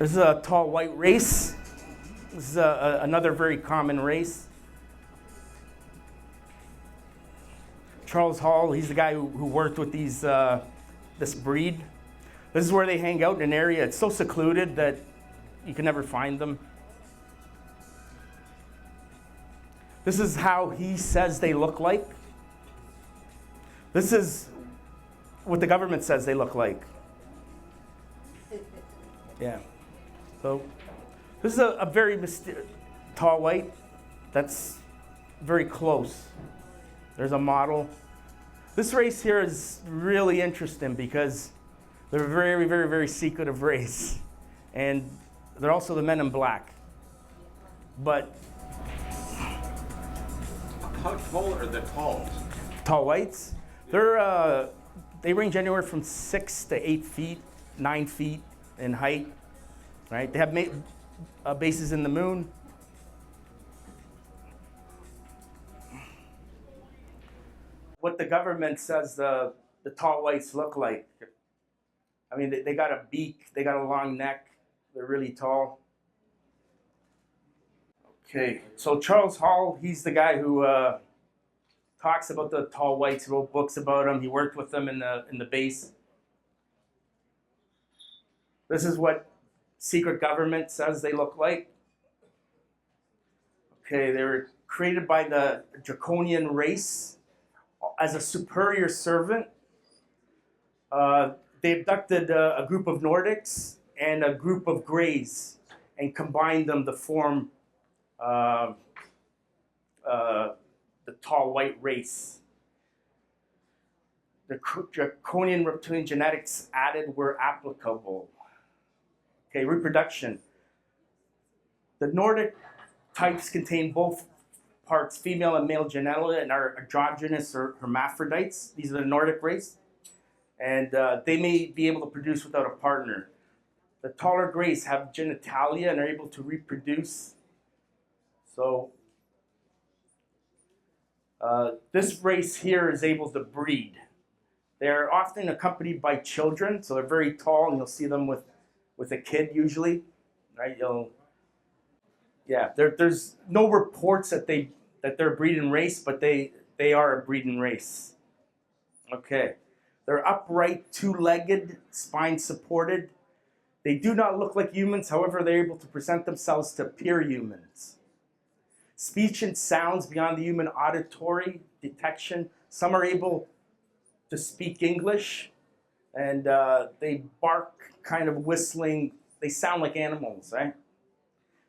This is a tall white race. This is another very common race. Charles Hall, he's the guy who worked with this breed. This is where they hang out in an area. It's so secluded that you can never find them. This is how he says they look like. This is what the government says they look like. Yeah. So this is a very tall white. That's very close. There's a model. This race here is really interesting because they're a very, very, very secretive race. And they're also the men in black. But how tall are the talls? Tall whites? They range anywhere from 6 to 8 feet, 9 feet in height. Right? They have bases in the moon. What the government says the tall whites look like. I mean, they got a beak, they got a long neck, they're really tall. Okay, so Charles Hall, he's the guy who talks about the tall whites, wrote books about them. He worked with them in the base. This is what secret government says they look like. Okay, they were created by the draconian race as a superior servant. They abducted a group of Nordics and a group of Greys and combined them to form the tall white race. The draconian reptilian genetics added were applicable. Okay, reproduction. The Nordic types contain both parts, female and male genitalia, and are androgynous or hermaphrodites. These are the Nordic race. And they may be able to produce without a partner. The taller Greys have genitalia and are able to reproduce. So this race here is able to breed. They're often accompanied by children, so they're very tall, and you'll see them with a kid usually, right? There's no reports that they're a breeding race, but they are a breeding race. Okay, they're upright, two-legged, spine supported. They do not look like humans, however, they're able to present themselves to peer humans. Speech and sounds beyond the human auditory detection. Some are able to speak English, and they bark kind of whistling. They sound like animals, right?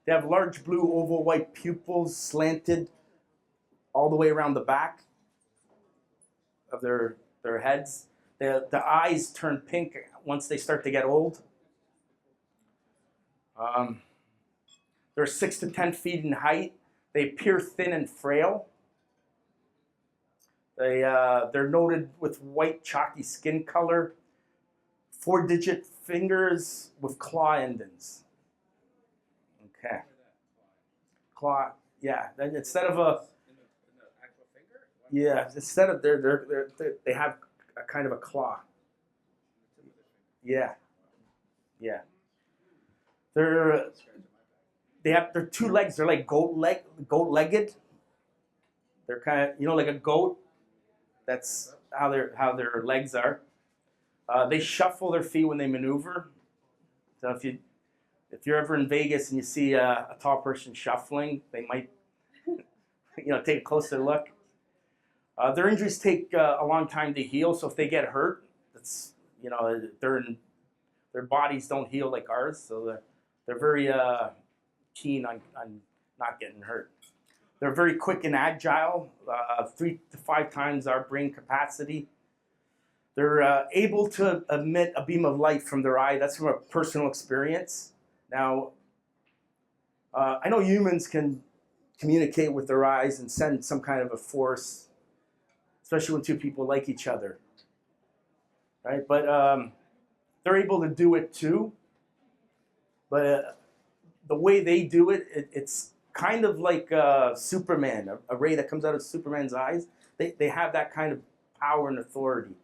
They have large blue oval white pupils slanted all the way around the back of their heads. The eyes turn pink once they start to get old. They're 6 to 10 feet in height. They appear thin and frail. They're noted with white chalky skin color, 4-digit fingers with claw endings. Okay. Claw, yeah. Then instead of a Actual finger? yeah, instead of they have a kind of a claw. Yeah, yeah. Their 2 legs. They're like goat-legged. They're kind of like a goat. That's how their legs are. They shuffle their feet when they maneuver. So if you're ever in Vegas and you see a tall person shuffling, they might take a closer look. Their injuries take a long time to heal. So if they get hurt, it's their bodies don't heal like ours. So they're very keen on not getting hurt. They're very quick and agile, 3 to 5 times our brain capacity. They're able to emit a beam of light from their eye. That's from a personal experience. Now, I know humans can communicate with their eyes and send some kind of a force, especially when 2 people like each other, right? But they're able to do it too. But the way they do it, it's kind of like Superman, a ray that comes out of Superman's eyes. They have that kind of power and authority.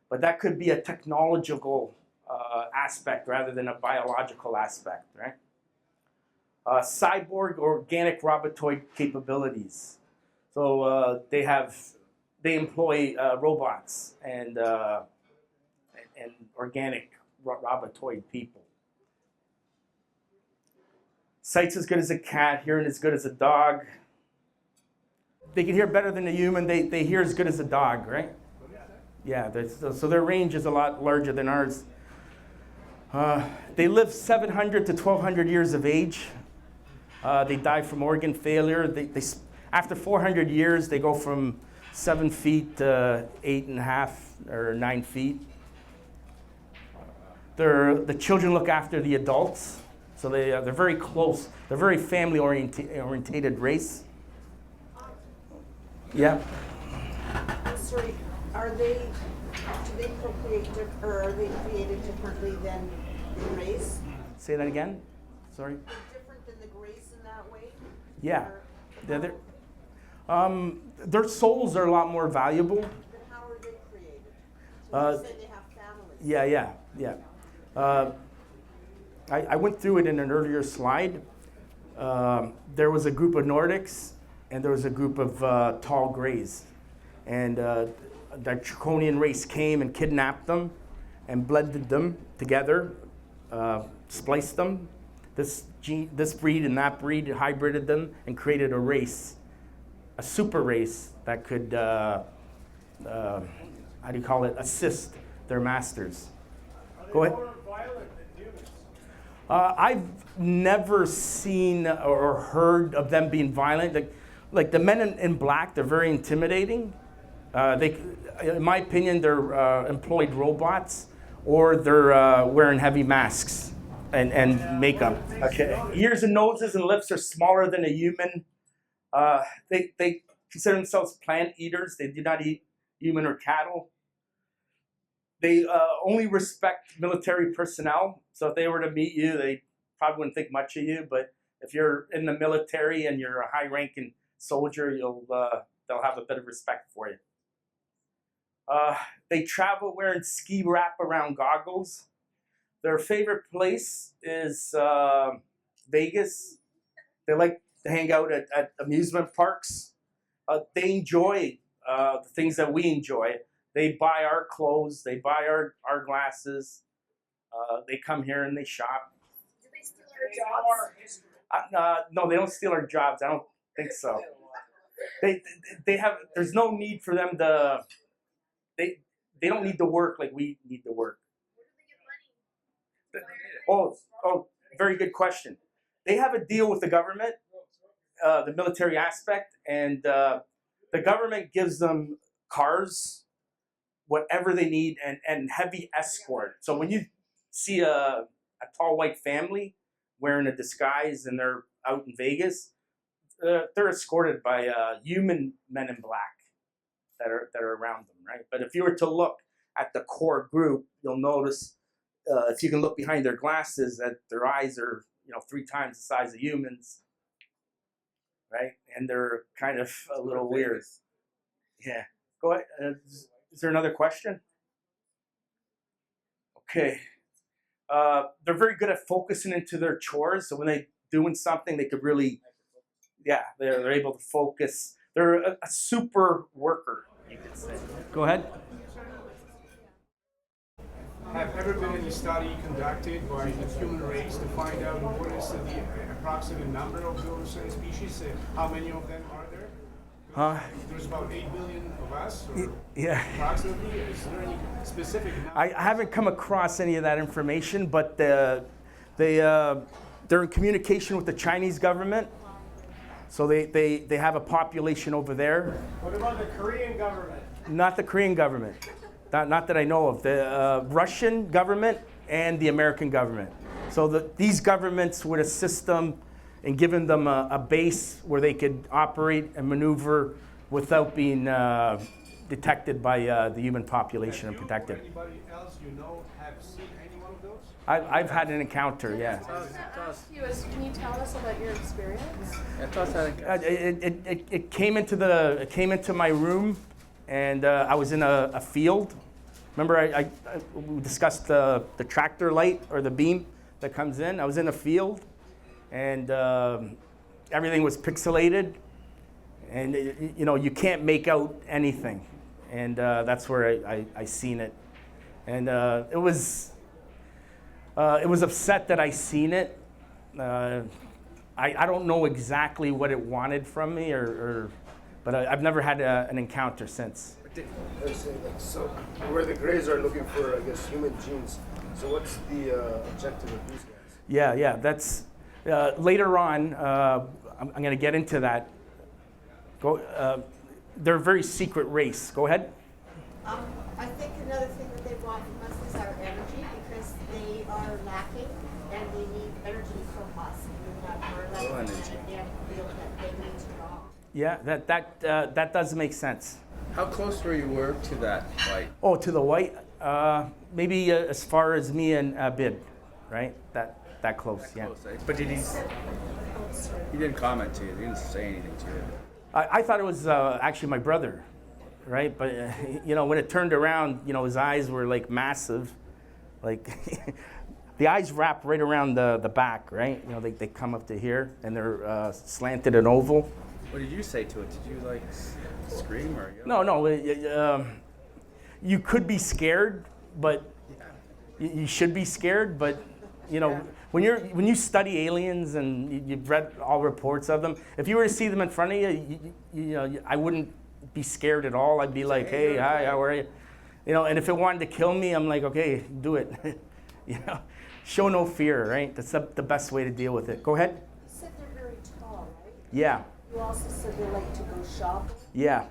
But that could be a technological aspect rather than a biological aspect, right? Cyborg organic robotoid capabilities. So they employ robots and organic robotoid people. Sight's as good as a cat, hearing as good as a dog. They can hear better than a human. They hear as good as a dog, right? Yeah, so their range is a lot larger than ours. They live 700 to 1,200 years of age. They die from organ failure. After 400 years, they go from 7 feet to 8.5 or 9 feet. The children look after the adults, so they're very close. They're very family-orientated race. Yeah. I'm sorry, do they procreate, or are they created differently than the race? Say that again? Sorry? Different than the race in that way? Yeah. Their souls are a lot more valuable. But how are they created? So you say they have families. Yeah. I went through it in an earlier slide. There was a group of Nordics, and there was a group of tall grays. And the Draconian race came and kidnapped them and blended them together, spliced them. This breed and that breed hybrided them and created a race, a super race that could, assist their masters. Go ahead. I've never seen or heard of them being violent. Like the men in black, they're very intimidating. In my opinion, they're employed robots, or they're wearing heavy masks and makeup. Okay. Ears and noses and lips are smaller than a human. They consider themselves plant eaters. They do not eat human or cattle. They only respect military personnel. So if they were to meet you, they probably wouldn't think much of you. But if you're in the military and you're a high-ranking soldier, they'll have a bit of respect for you. They travel wearing ski wrap-around goggles. Their favorite place is Vegas. They like to hang out at amusement parks. They enjoy the things that we enjoy. They buy our clothes. They buy our glasses. They come here and they shop. Do they steal our jobs? No, they don't steal our jobs. I don't think so. They have. There's no need for them to. They don't need to work like we need to work. Where do they get money? Oh, very good question. They have a deal with the government, the military aspect, and the government gives them cars, whatever they need, and heavy escort. So when you see a tall white family wearing a disguise and they're out in Vegas, they're escorted by human men in black that are around them, right? But if you were to look at the core group, you'll notice if you can look behind their glasses that their eyes are 3 times the size of humans, right? And they're kind of a little weird. Yeah. Go ahead. Is there another question? Okay. They're very good at focusing into their chores. So when they're doing something, they could really, they're able to focus. They're a super worker, you could say. Go ahead. Have ever been any study conducted by the human race to find out what is the approximate number of those species? How many of them are there? There's about 8 billion of us, or approximately. Is there any specific number? I haven't come across any of that information, but they're in communication with the Chinese government. So they have a population over there. What about the Korean government? Not the Korean government. Not that I know of. The Russian government and the American government. So these governments would assist them in giving them a base where they could operate and maneuver without being detected by the human population and protected. Anybody else have seen any one of those? I've had an encounter, yeah. Can you tell us about your experience? It came into my room, and I was in a field, Remember we discussed the tractor light or the beam that comes in? I was in a field, and everything was pixelated, and you can't make out anything. And that's where I seen it. And it was upset that I seen it. I don't know exactly what it wanted from me, but I've never had an encounter since. So where the Greys are looking for, I guess, human genes. So what's the objective of these guys? Yeah. That's later on. I'm going to get into that. They're a very secret race. Go ahead. I think another thing that they want from us is our energy, because they are lacking and they need energy from us. We're energy. They feel that they need to draw. Yeah, that does make sense. How close were you to that light? Oh, to the white? Maybe as far as me and Bib, right? That close, yeah. Close, eh? But he didn't comment to you. He didn't say anything to you. I thought it was actually my brother, right? But when it turned around, his eyes were like massive, like the eyes wrap right around the back, right? They come up to here and they're slanted and oval. What did you say to it? Did you scream or yell? No. You could be scared, but you should be scared. But when you study aliens and you've read all reports of them, if you were to see them in front of you, I wouldn't be scared at all. I'd be like, hey, hi, how are you? And if it wanted to kill me, I'm like, okay, do it. Show no fear, right? That's the best way to deal with it. Go ahead. You said they're very tall, right? Yeah. You also said they like to go shopping. Yeah.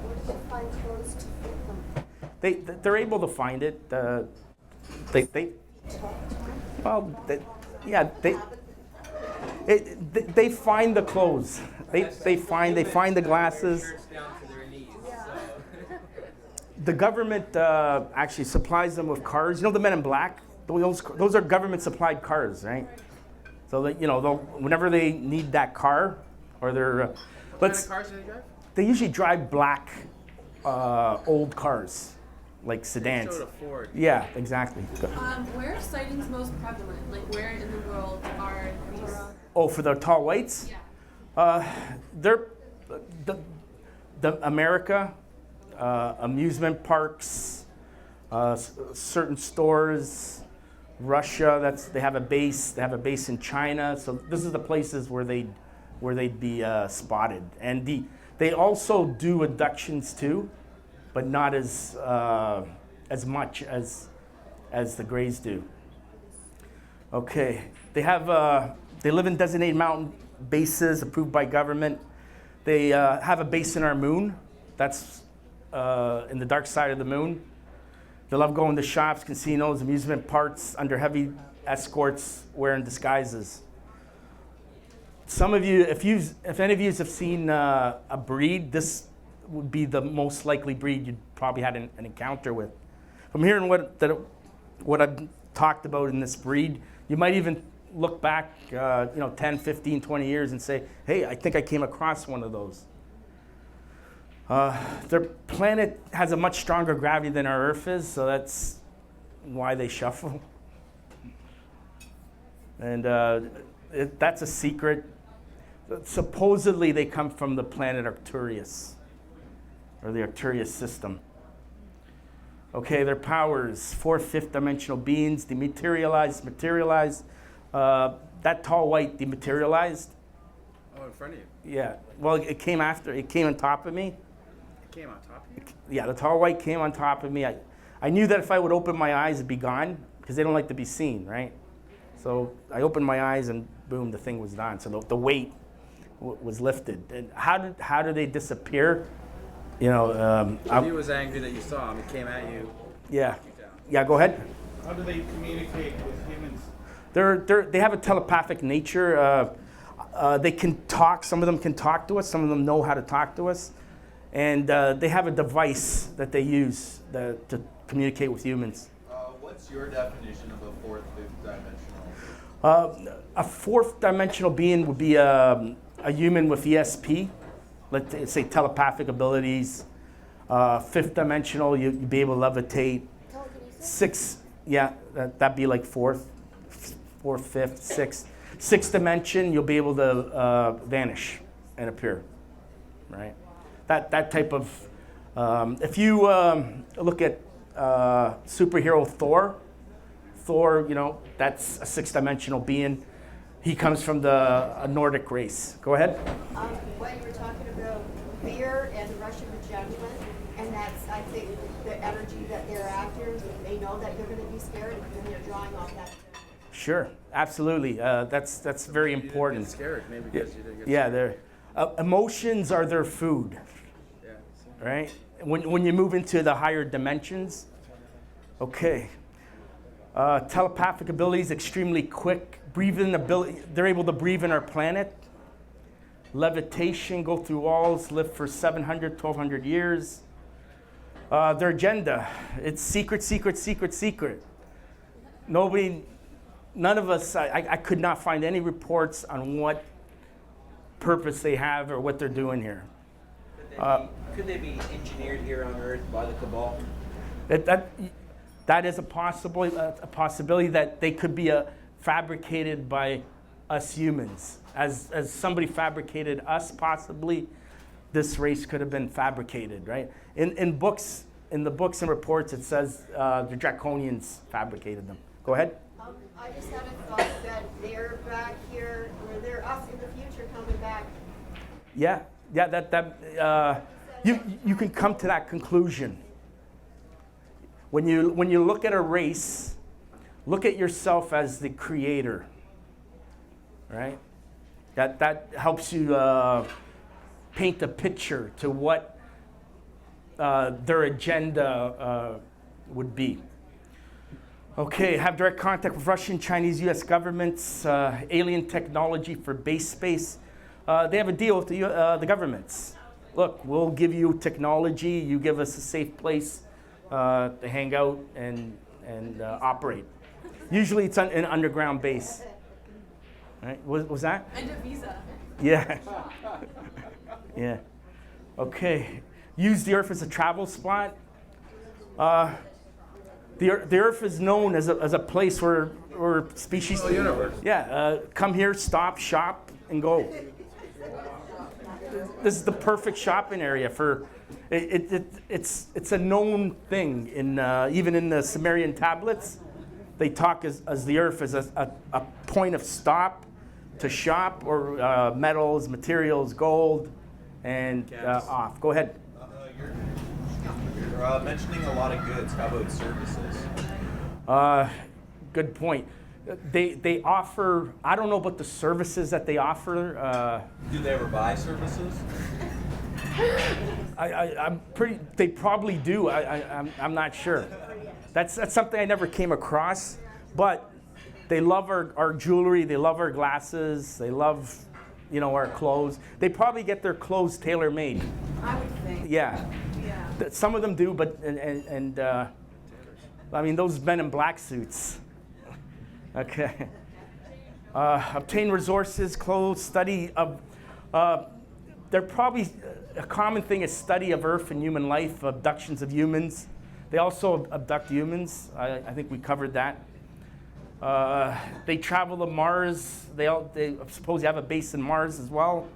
Where do they find clothes to fit them? They're able to find it. They find the clothes. They find the glasses. The government actually supplies them with cars. The Men in Black. Those are government supplied cars, right? So that whenever they need that car, or they're What kind of cars do they drive? They usually drive black old cars, like sedans. Showed a Ford. Yeah, exactly. Where are sightings most prevalent? Like, where in the world are these? Oh, for the tall whites? Yeah. They're the America, amusement parks, certain stores, Russia. They have a base. They have a base in China. So this is the places where they'd be spotted. And they also do abductions too, but not as much as the Greys do. Okay, they live in designated mountain bases approved by government. They have a base in our moon. That's in the dark side of the moon. They love going to shops, casinos, amusement parks under heavy escorts, wearing disguises. Some of you, if any of you have seen a breed, this would be the most likely breed you'd probably had an encounter with. From hearing what I've talked about in this breed, you might even look back 10, 15, 20 years and say, hey, I think I came across one of those. Their planet has a much stronger gravity than our Earth is, so that's why they shuffle. And that's a secret. Supposedly they come from the planet Arcturus, or the Arcturus system. Okay, their powers: 4 fifth-dimensional beings, dematerialized, materialized. That tall white dematerialized. Oh, in front of you. Yeah. Well, it came on top of me. It came on top of you? Yeah, the tall white came on top of me. I knew that if I would open my eyes, it'd be gone, because they don't like to be seen, right? So I opened my eyes and boom, the thing was gone. So the weight was lifted. And how did they disappear? He was angry that you saw him. He came at you. Yeah. Yeah, go ahead. How do they communicate with humans? They have a telepathic nature. They can talk. Some of them can talk to us. Some of them know how to talk to us. And they have a device that they use to communicate with humans. What's your definition of a fourth, fifth dimensional? A fourth dimensional being would be a human with ESP, let's say telepathic abilities. Fifth dimensional, you'd be able to levitate. Six, yeah, that'd be like fourth, fifth, sixth dimension. You'll be able to vanish and appear, right? That type of. If you look at superhero Thor, you know, that's a six-dimensional being. He comes from a Nordic race. Go ahead. When you were talking about fear and the Russian agenda, and that's, I think, the energy that they're after, they know that you're going to be scared, and they're drawing off that. Sure, absolutely. That's very important. Get scared, maybe because you didn't get Yeah, scared. emotions are their food, Yeah. right? When you move into the higher dimensions, okay. Telepathic abilities, extremely quick. Breathing ability, they're able to breathe in our planet. Levitation, go through walls, live for 700, 1,200 years. Their agenda, it's secret, secret, secret, secret. None of us, I could not find any reports on what purpose they have or what they're doing here. Could they be engineered here on Earth by the Cabal? That is a possibility that they could be fabricated by us humans. As somebody fabricated us, possibly, this race could have been fabricated, right? In the books and reports, it says the Draconians fabricated them. Go ahead. I just had a thought that they're back here, or they're us in the future coming back. Yeah, you can come to that conclusion. When you look at a race, look at yourself as the creator, right? That helps you paint a picture to what their agenda would be. Okay, have direct contact with Russian, Chinese, U.S. governments, alien technology for base space. They have a deal with the governments. Look, we'll give you technology, you give us a safe place to hang out and operate. Usually it's an underground base. Right? Was that? And a visa. Yeah. Yeah. Okay. Use the Earth as a travel spot. The Earth is known as a place where species. Oh, universe. Yeah. Come here, stop, shop, and go. This is the perfect shopping area for. It's a known thing even in the Sumerian tablets. They talk as the Earth as a point of stop to shop or metals, materials, gold, and off. Go ahead. You're mentioning a lot of goods. How about services? Good point. They offer. I don't know about the services that they offer. Do they ever buy services? I'm pretty. They probably do. I'm not sure. That's something I never came across. But they love our jewelry. They love our glasses. They love, our clothes. They probably get their clothes tailor made. I would think. Yeah. Yeah. Some of them do, but I mean those men in black suits. Okay. Obtain resources, clothes, study of. They're probably a common thing is study of Earth and human life, abductions of humans. They also abduct humans. I think we covered that. They travel to Mars. They suppose they have a base in Mars as well.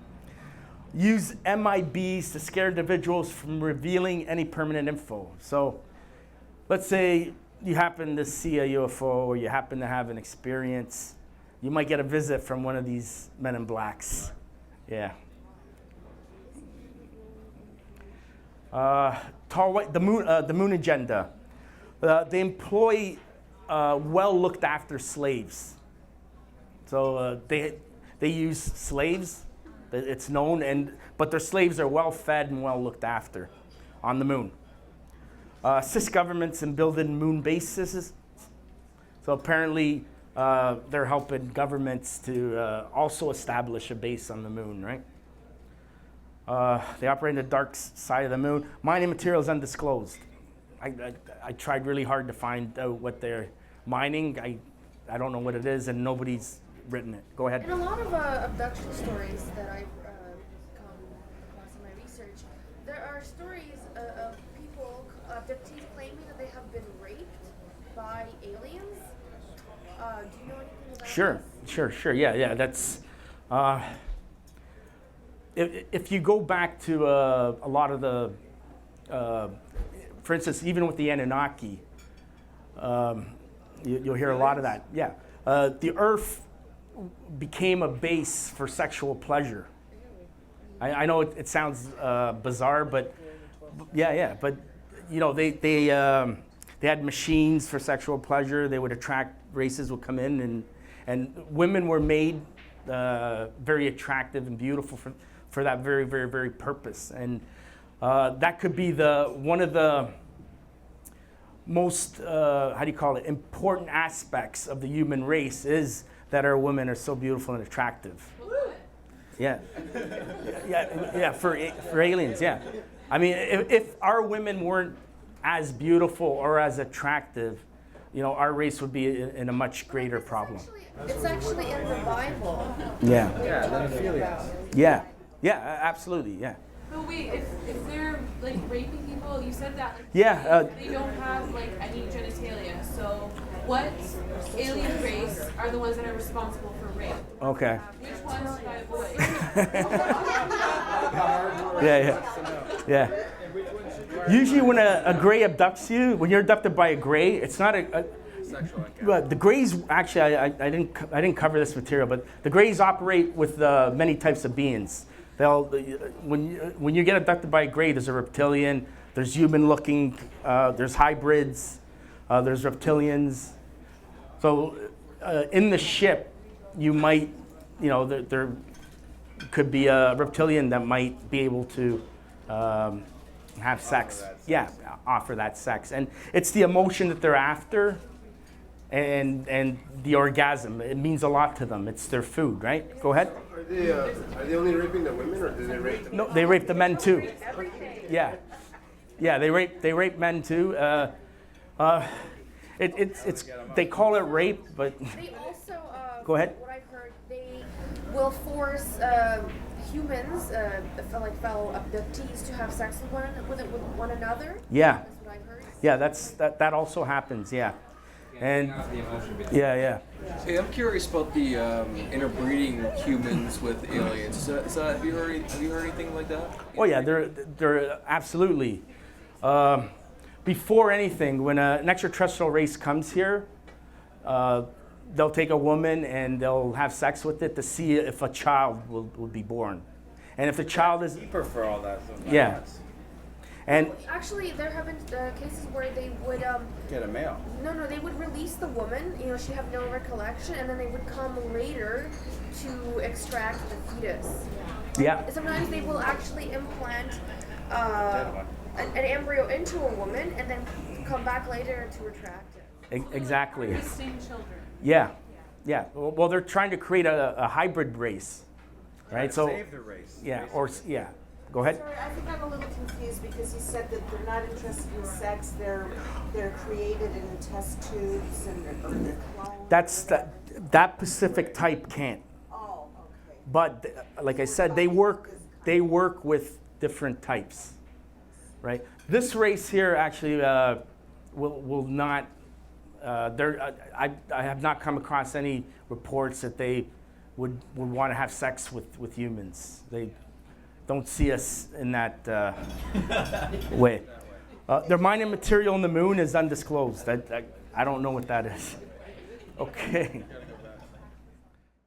Use MIBs to scare individuals from revealing any permanent info. So let's say you happen to see a UFO or you happen to have an experience. You might get a visit from one of these men in blacks. Yeah. The moon agenda. They employ well looked after slaves. So they use slaves. It's known, but their slaves are well fed and well looked after on the moon. Assist governments in building moon bases. So apparently they're helping governments to also establish a base on the moon, right? They operate in the dark side of the moon. Mining materials undisclosed. I tried really hard to find out what they're mining. I don't know what it is, and nobody's written it. Go ahead. In a lot of abduction stories that I've come across in my research, there are stories of people, abductees claiming that they have been raped by aliens? Do you know anything about Sure. Yeah. That's if you go back to a lot of the, for instance, even with the Anunnaki, you'll hear a lot of that. Yeah, the Earth became a base for sexual pleasure. I know it sounds bizarre, but yeah. But they had machines for sexual pleasure. They would attract races would come in, and women were made very attractive and beautiful for that very, very, very purpose. And that could be one of the most important aspects of the human race is that our women are so beautiful and attractive. Yeah, for aliens, yeah. I mean, if our women weren't as beautiful or as attractive, our race would be in a much greater problem. It's actually in the Bible. Yeah. Yeah, then affiliates. Yeah, absolutely, yeah. But wait, if they're like raping people, you said that they don't have like any genitalia. So what alien race are the ones that are responsible for rape? Okay. Which ones should I avoid? Yeah. Usually when a gray abducts you, when you're abducted by a gray, it's not Sexual encounter. well, the Greys actually, I didn't cover this material, but the Greys operate with many types of beings. When you get abducted by a Grey, there's a reptilian, there's human-looking, there's hybrids, there's reptilians. So in the ship, you might, there could be a reptilian that might be able to have sex. Yeah, offer that sex, and it's the emotion that they're after. And the orgasm, it means a lot to them. It's their food, right? Go ahead. Are they only raping the women, or do they rape the men? No, they rape the men too. Yeah, they rape men too. They call it rape, but They also, go ahead. what I've heard, they will force humans, like fellow abductees, to have sex with one another. Yeah. That's what I've heard. Yeah, that also happens. Yeah, and yeah. Hey, I'm curious about the interbreeding humans with aliens. Have you heard anything like that? Oh yeah, they're absolutely. Before anything, when an extraterrestrial race comes here, they'll take a woman and they'll have sex with it to see if a child will be born, and if the child is Deeper for all that. yeah. And Actually, there have been cases where they would Get a male. No, they would release the woman. She'd have no recollection, and then they would come later to extract the fetus. yeah, Sometimes they will actually implant an embryo into a woman, and then come back later to retract it. Exactly. Missing children. Yeah. Well, they're trying to create a hybrid race, right? So Save the race. yeah, yeah. Go ahead. Sorry, I think I'm a little confused because you said that they're not interested in sex. They're created in test tubes and they're cloned. That Pacific type can't. Oh, okay. But like I said, they work with different types, right? This race here actually will not. I have not come across any reports that they would want to have sex with humans. They don't see us in that way. Their mining material in the moon is undisclosed. I don't know what that is. Okay.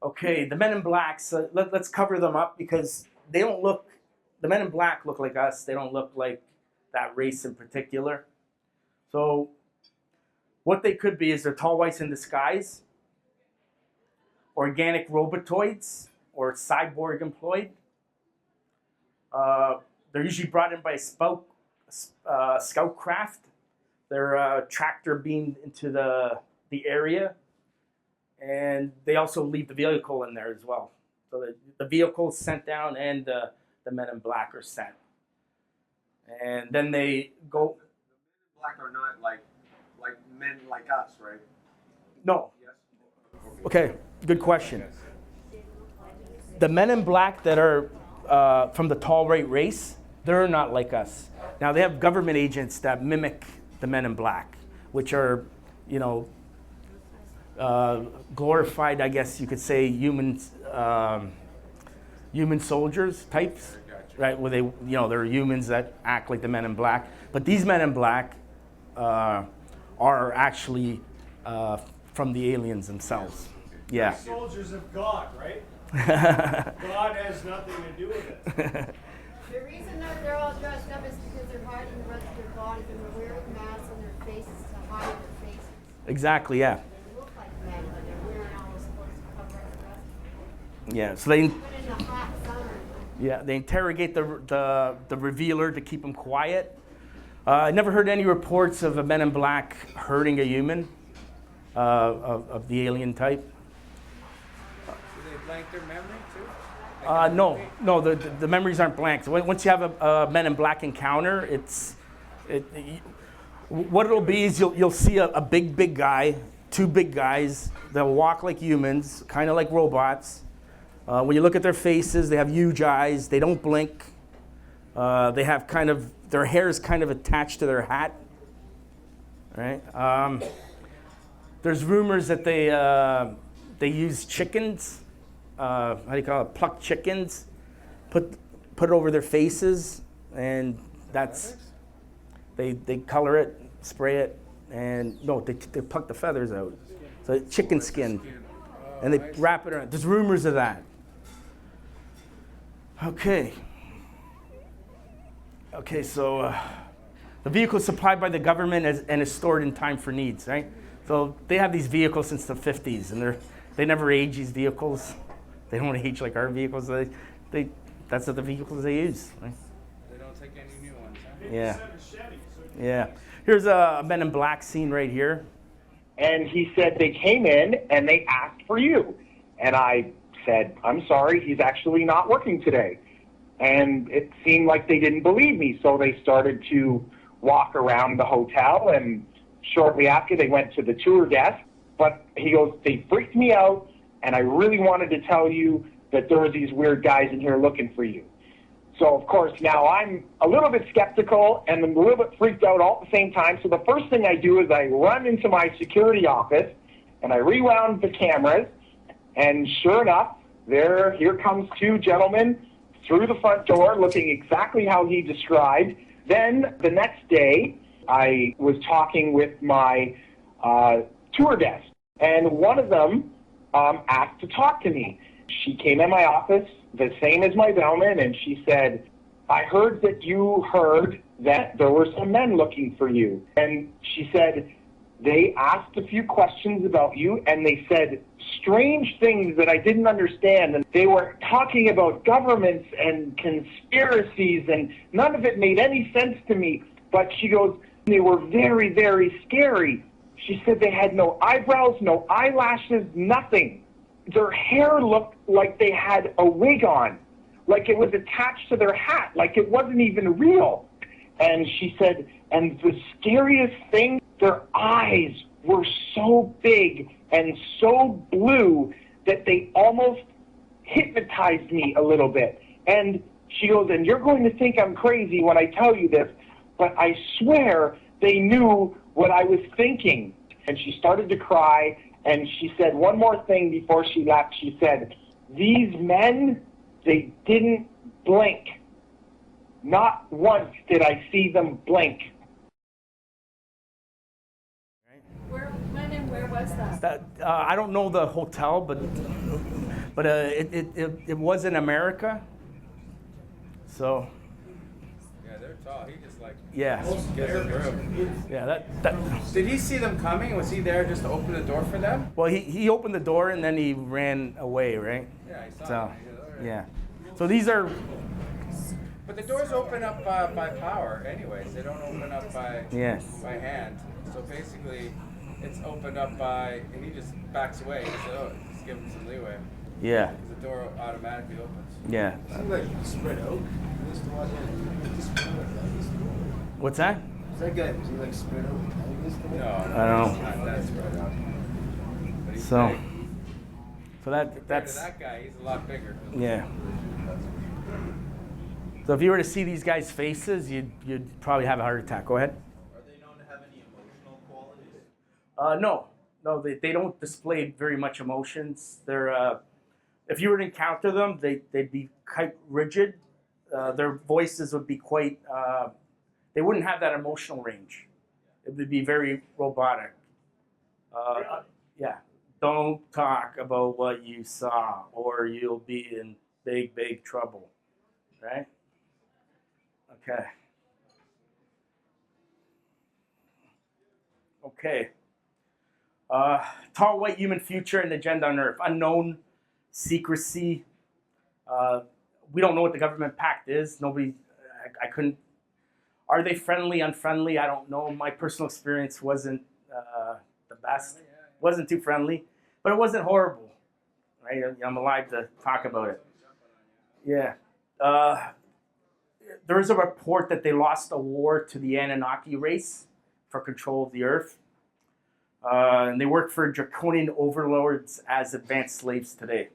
Okay, the Men in Blacks. Let's cover them up because they don't look. The Men in Black look like us. They don't look like that race in particular. So, what they could be is they're tall whites in disguise, organic robotoids, or cyborg employed. They're usually brought in by a scout craft. They're tractor beamed into the area, and they also leave the vehicle in there as well. So the vehicle is sent down, and the Men in Black are sent, and then they go. The Men in Black are not like men like us, right? No. Yes. Okay, good question. The Men in Black that are from the tall white race, they're not like us. Now, they have government agents that mimic the Men in Black, which are you know, glorified, I guess you could say, human soldiers types, right? Where they, you know, they're humans that act like the Men in Black. But these Men in Black are actually from the aliens themselves. Yeah. They're soldiers of God, right? God has nothing to do with it. The reason that they're all dressed up is because they're hiding the rest of their bodies and they're wearing masks on their faces to hide their faces. Exactly, yeah. They look like men, but they're wearing all those clothes to cover up the rest of them. Yeah, so they, Even in the hot summer. yeah, they interrogate the revealer to keep him quiet. I never heard any reports of a Men in Black hurting a human of the alien type. Do they blank their memory too? No, the memories aren't blank. So once you have a Men in Black encounter, what it'll be is you'll see a big guy, two big guys. They'll walk like humans, kind of like robots. When you look at their faces, they have huge eyes. They don't blink. They have their hair is kind of attached to their hat. Right? There's rumors that they use chickens. How do you call it? Plucked chickens. Put it over their faces, and that's they color it, spray it, and no, they pluck the feathers out. So chicken skin, and they wrap it around. There's rumors of that. Okay, so the vehicle is supplied by the government and is stored in time for needs, right? So they have these vehicles since the 50s, and they never age, these vehicles. They don't age like our vehicles. That's what the vehicles they use, right? They don't take any new ones, huh? Yeah. Yeah. Here's a Men in Black scene right here. And he said they came in and they asked for you. And I said, I'm sorry, he's actually not working today. And it seemed like they didn't believe me, so they started to walk around the hotel, and shortly after they went to the tour desk. But he goes, they freaked me out, and I really wanted to tell you that there were these weird guys in here looking for you. So, of course, now I'm a little bit skeptical and I'm a little bit freaked out all at the same time. So the first thing I do is I run into my security office and I rewound the cameras. And sure enough, here comes two gentlemen through the front door looking exactly how he described. Then the next day, I was talking with my tour desk, and one of them asked to talk to me. She came in my office, the same as my bellman, and she said, I heard that you heard that there were some men looking for you. And she said, they asked a few questions about you, and they said strange things that I didn't understand. And they were talking about governments and conspiracies, and none of it made any sense to me. But she goes, they were very, very scary. She said they had no eyebrows, no eyelashes, nothing. Their hair looked like they had a wig on, like it was attached to their hat, like it wasn't even real. And she said, and the scariest thing, their eyes were so big and so blue that they almost hypnotized me a little bit. And she goes, and you're going to think I'm crazy when I tell you this, but I swear they knew what I was thinking. And she started to cry, and she said one more thing before she left. She said, these men, they didn't blink. Not once did I see them blink. Where was that? I don't know the hotel, but it was in America. So. Yeah, they're tall. He just like Yeah. gets a room. Yeah. That. Did he see them coming? Was he there just to open the door for them? Well, he opened the door and then he ran away, right? Yeah, I saw So, that. yeah. So these are. But the doors open up by power, anyways. They don't open up by hand. So basically, it's opened up by, and he just backs away. He said, just give him some leeway. Yeah. Because the door automatically opens. Yeah. Seems like you spread out. What's that? Was that guy, was he like spread out? No, I don't know. He's not that spread out. But he's So. big. So Compared that's. to that guy, he's a lot bigger. Yeah. So if you were to see these guys' faces, you'd probably have a heart attack. Go ahead. Are they known to have any emotional qualities? No, they don't display very much emotions. They're if you were to encounter them, they'd be quite rigid. Their voices would be quite. They wouldn't have that emotional range. It would be very robotic. Yeah. Don't talk about what you saw, or you'll be in big trouble. Right? Okay. Okay. Tall white human future and agenda on Earth. Unknown, secrecy. We don't know what the government pact is. Nobody, I couldn't. Are they friendly, unfriendly? I don't know. My personal experience wasn't the best. Wasn't too friendly, but it wasn't horrible. Right? I'm alive to talk about it. Yeah. There is a report that they lost a war to the Anunnaki race for control of the Earth. And they work for draconian overlords as advanced slaves today.